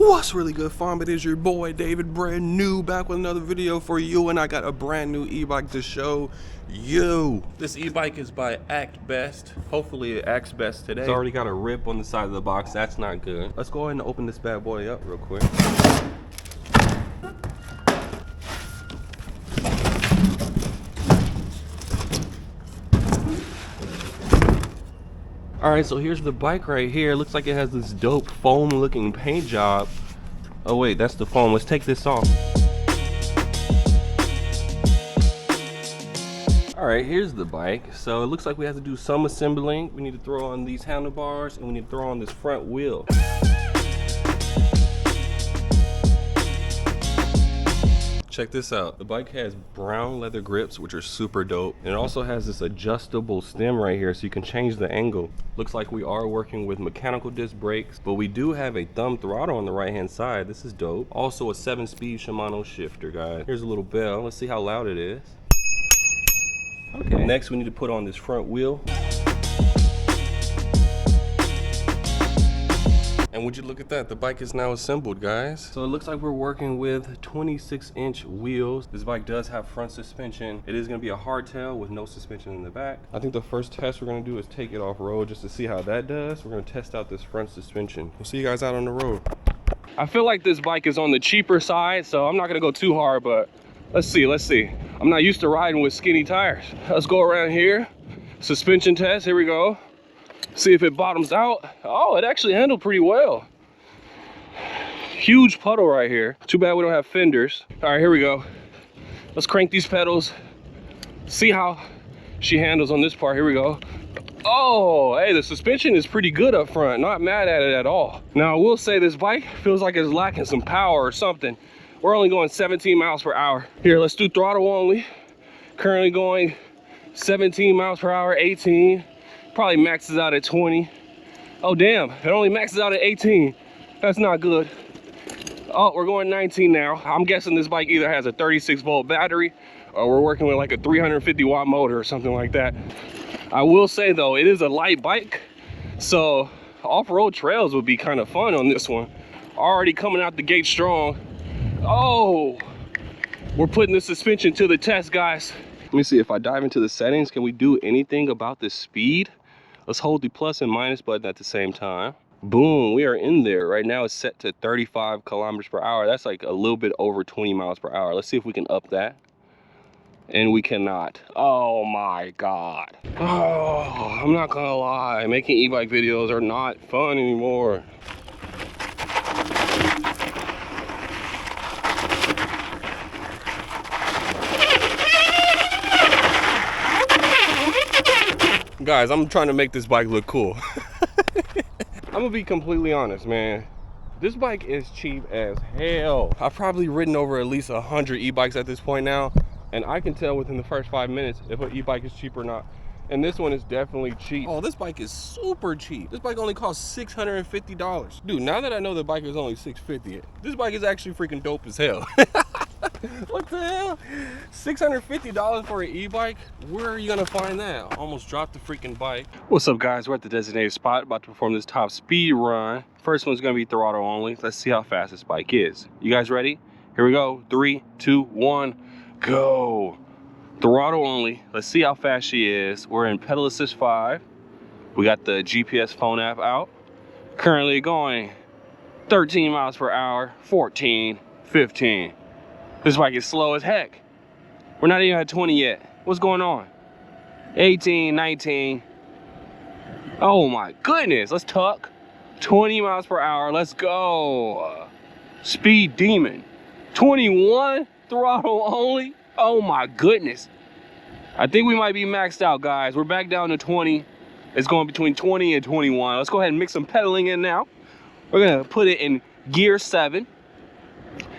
What's really good, fam? It is your boy David, brand new, back with another video for you, and I got a brand new e-bike to show you. This e-bike is by Actbest. Hopefully it acts best today. It's already got a rip on the side of the box. That's not good. Let's go ahead and open this bad boy up real quick. Alright, so here's the bike right here. Looks like it has this dope foam looking paint job. Oh wait, that's the foam. Let's take this off. Alright, here's the bike. So it looks like we have to do some assembling. We need to throw on these handlebars and we need to throw on this front wheel. Check this out. The bike has brown leather grips, which are super dope. And it also has this adjustable stem right here, so you can change the angle. Looks like we are working with mechanical disc brakes, but we do have a thumb throttle on the right hand side. This is dope. Also a 7-speed Shimano shifter, guys. Here's a little bell. Let's see how loud it is. Okay. Next, we need to put on this front wheel. And would you look at that, the bike is now assembled, guys. So it looks like we're working with 26-inch wheels. This bike does have front suspension. It is gonna be a hardtail with no suspension in the back. I think the first test we're gonna do is take it off road just to see how that does. We're gonna test out this front suspension. We'll see you guys out on the road. I feel like this bike is on the cheaper side, so I'm not gonna go too hard, but let's see. I'm not used to riding with skinny tires. Let's go around here. Suspension test, here we go. See if it bottoms out. Oh, it actually handled pretty well. Huge puddle right here. Too bad we don't have fenders. All right, here we go. Let's crank these pedals. See how she handles on this part. Here we go. Oh, hey, the suspension is pretty good up front. Not mad at it at all. Now, I will say this bike feels like it's lacking some power or something. We're only going 17 miles per hour. Here, let's do throttle only. Currently going 17 miles per hour, 18. Probably maxes out at 20. Oh damn, it only maxes out at 18. That's not good. Oh, we're going 19 now. I'm guessing this bike either has a 36-volt battery or we're working with like a 350-watt motor or something like that. I will say though, it is a light bike, so off-road trails would be kind of fun on this one. Already coming out the gate strong. Oh, we're putting the suspension to the test, guys. Let me see if I dive into the settings. Can we do anything about the speed? Let's hold the plus and minus button at the same time. Boom, we are in there. Right now it's set to 35 kilometers per hour. That's like a little bit over 20 miles per hour. Let's see if we can up that. And we cannot. Oh my God. Oh, I'm not gonna lie. Making e-bike videos are not fun anymore. Guys, I'm trying to make this bike look cool. I'm gonna be completely honest, man. This bike is cheap as hell. I've probably ridden over at least 100 e-bikes at this point now, and I can tell within the first 5 minutes if an e-bike is cheap or not. And this one is definitely cheap. Oh, this bike is super cheap. This bike only costs $650. Dude, now that I know the bike is only $650, this bike is actually freaking dope as hell. What the hell? $650 for an e-bike? Where are you gonna find that? Almost dropped the freaking bike. What's up, guys? We're at the designated spot, about to perform this top speed run. First one's gonna be throttle only. Let's see how fast this bike is. You guys ready? Here we go. 3, 2, 1, go. Throttle only. Let's see how fast she is. We're in pedal assist 5. We got the GPS phone app out. Currently going 13 miles per hour, 14, 15. This bike is slow as heck. We're not even at 20 yet. What's going on? 18, 19. Oh my goodness, let's tuck. 20 miles per hour, let's go. Speed demon. 21, throttle only. Oh my goodness. I think we might be maxed out, guys. We're back down to 20. It's going between 20 and 21. Let's go ahead and mix some pedaling in now. We're gonna put it in gear 7.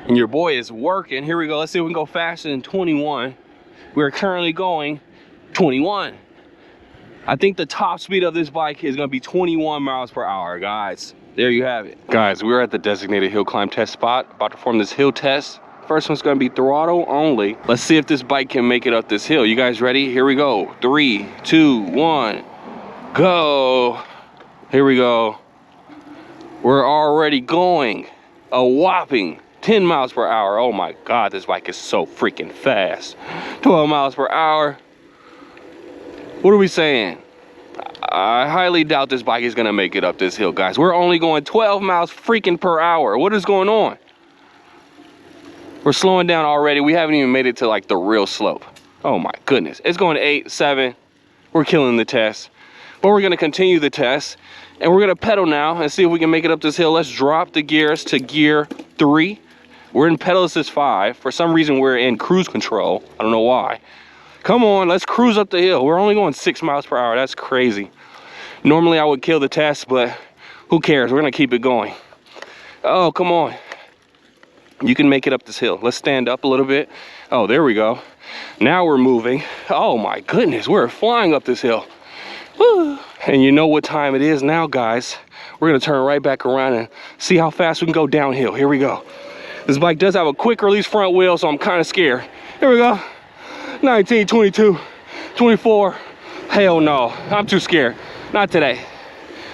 And your boy is working. Here we go. Let's see if we can go faster than 21. We're currently going 21. I think the top speed of this bike is gonna be 21 miles per hour, guys. There you have it. Guys, we're at the designated hill climb test spot, about to perform this hill test. First one's gonna be throttle only. Let's see if this bike can make it up this hill. You guys ready? Here we go. 3, 2, 1, go. Here we go. We're already going a whopping 10 miles per hour. Oh my God, this bike is so freaking fast. 12 miles per hour. What are we saying? I highly doubt this bike is gonna make it up this hill, guys. We're only going 12 miles freaking per hour. What is going on? We're slowing down already. We haven't even made it to like the real slope. Oh my goodness. It's going 8, 7. We're killing the test. But we're gonna continue the test and we're gonna pedal now and see if we can make it up this hill. Let's drop the gears to gear 3. We're in pedal assist 5. For some reason, we're in cruise control. I don't know why. Come on, let's cruise up the hill. We're only going 6 miles per hour. That's crazy. Normally I would kill the test, but who cares? We're gonna keep it going. Oh, come on. You can make it up this hill. Let's stand up a little bit. Oh, there we go. Now we're moving. Oh my goodness, we're flying up this hill. Woo. And you know what time it is now, guys. We're gonna turn right back around and see how fast we can go downhill. Here we go. This bike does have a quick release front wheel, so I'm kind of scared. Here we go. 19, 22, 24. Hell no, I'm too scared. Not today.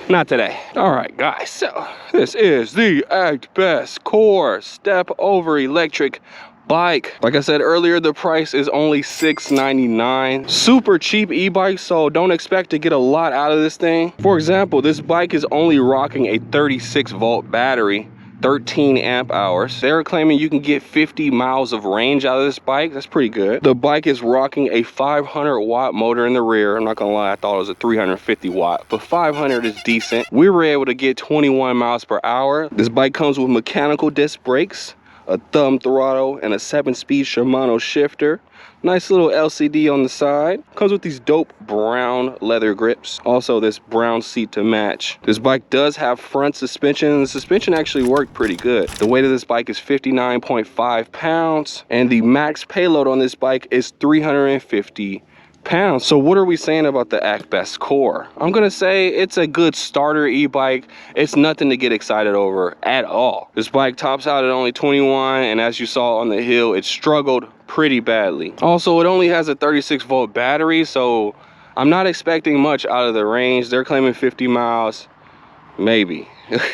Not today. All right, guys, so this is the Actbest Core Step Over Electric bike. Like I said earlier, the price is only $6.99. Super cheap e-bike, so don't expect to get a lot out of this thing. For example, this bike is only rocking a 36-volt battery, 13 amp hours. They're claiming you can get 50 miles of range out of this bike. That's pretty good. The bike is rocking a 500 watt motor in the rear. I'm not gonna lie, I thought it was a 350 watt, but 500 is decent. We were able to get 21 miles per hour. This bike comes with mechanical disc brakes, a thumb throttle, and a 7-speed Shimano shifter. Nice little LCD on the side. Comes with these dope brown leather grips. Also this brown seat to match. This bike does have front suspension. The suspension actually worked pretty good. The weight of this bike is 59.5 pounds. And the max payload on this bike is 350 pounds. So what are we saying about the Actbest Core? I'm gonna say it's a good starter e-bike. It's nothing to get excited over at all. This bike tops out at only 21, and as you saw on the hill, it struggled pretty badly. Also, it only has a 36-volt battery, so I'm not expecting much out of the range. They're claiming 50 miles, maybe.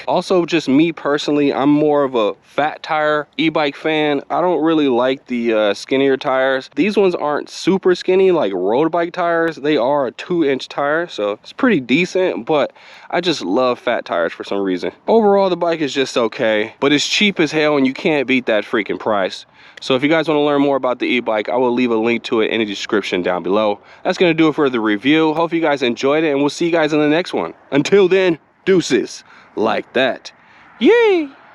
Also, just me personally, I'm more of a fat tire e-bike fan. I don't really like the skinnier tires. These ones aren't super skinny like road bike tires. They are a 2-inch tire, so it's pretty decent, but I just love fat tires for some reason. Overall, the bike is just okay, but it's cheap as hell and you can't beat that freaking price. So if you guys want to learn more about the e-bike, I will leave a link to it in the description down below. That's going to do it for the review. Hope you guys enjoyed it, and we'll see you guys in the next one. Until then, deuces. Like that. Yay!